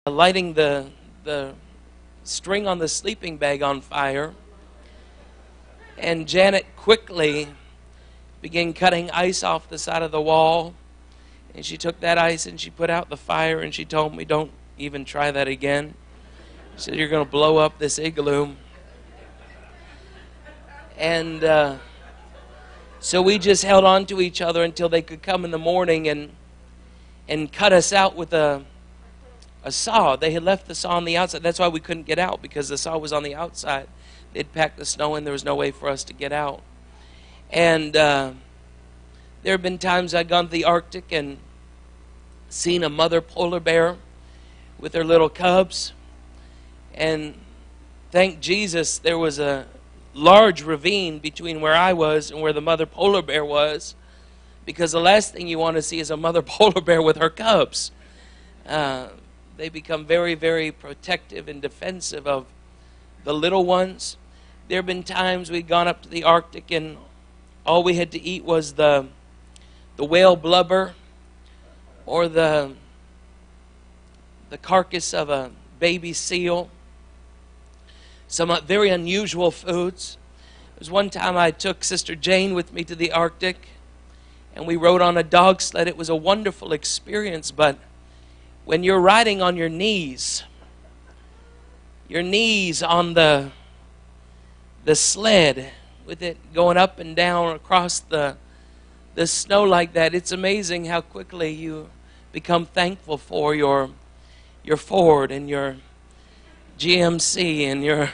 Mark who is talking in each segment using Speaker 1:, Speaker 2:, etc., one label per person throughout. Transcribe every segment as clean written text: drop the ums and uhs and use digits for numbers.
Speaker 1: lighting the string on the sleeping bag on fire, and Janet quickly began cutting ice off the side of the wall, and she took that ice and she put out the fire, and she told me, "Don't even try that again." She said, "You're going to blow up this igloo." And so we just held on to each other until they could come in the morning and cut us out with a saw. They had left the saw on the outside. That's why we couldn't get out, because the saw was on the outside. They'd packed the snow in. There was no way for us to get out. And there have been times I've gone to the Arctic and seen a mother polar bear with her little cubs. And thank Jesus there was a large ravine between where I was and where the mother polar bear was, because the last thing you want to see is a mother polar bear with her cubs. They become very, very protective and defensive of the little ones. There have been times we'd gone up to the Arctic and all we had to eat was the whale blubber or the carcass of a baby seal. Some very unusual foods. There was one time I took Sister Jane with me to the Arctic, and we rode on a dog sled. It was a wonderful experience, but when you're riding on your knees on the sled, with it going up and down across the snow like that, it's amazing how quickly you become thankful for your Ford and your GMC and your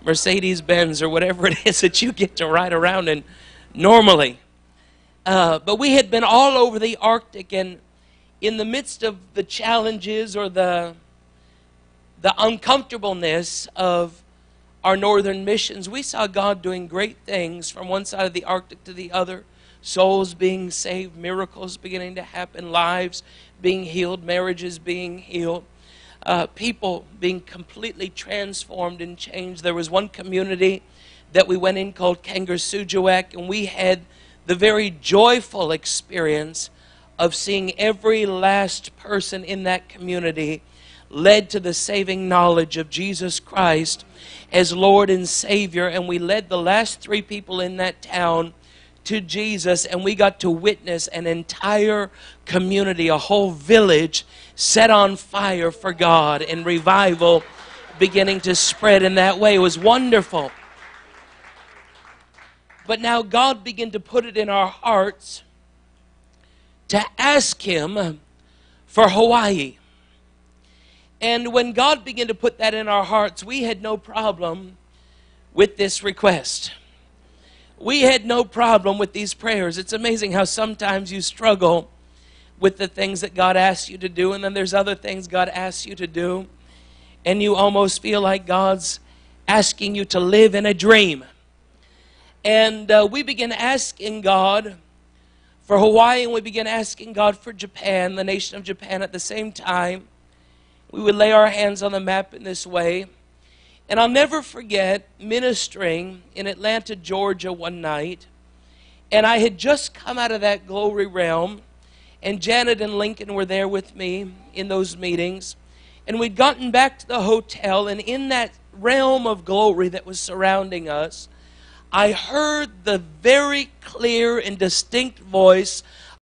Speaker 1: Mercedes-Benz or whatever it is that you get to ride around in normally. But we had been all over the Arctic, and in the midst of the challenges or the uncomfortableness of our northern missions, we saw God doing great things from one side of the Arctic to the other. Souls being saved, miracles beginning to happen, lives being healed, marriages being healed, people being completely transformed and changed. There was one community that we went in called Kangarsujuak, and we had the very joyful experience of seeing every last person in that community led to the saving knowledge of Jesus Christ as Lord and Savior. And we led the last 3 people in that town to Jesus, and we got to witness an entire community, a whole village set on fire for God, and revival beginning to spread in that way. It was wonderful. But now God began to put it in our hearts to ask Him for Hawaii. And when God began to put that in our hearts, we had no problem with this request. We had no problem with these prayers. It's amazing how sometimes you struggle with the things that God asks you to do, and then there's other things God asks you to do, and you almost feel like God's asking you to live in a dream. And we began asking God for Hawaii, and we began asking God for Japan, the nation of Japan, at the same time. We would lay our hands on the map in this way. And I'll never forget ministering in Atlanta, Georgia one night. And I had just come out of that glory realm. And Janet and Lincoln were there with me in those meetings. And we'd gotten back to the hotel. And in that realm of glory that was surrounding us, I heard the very clear and distinct voice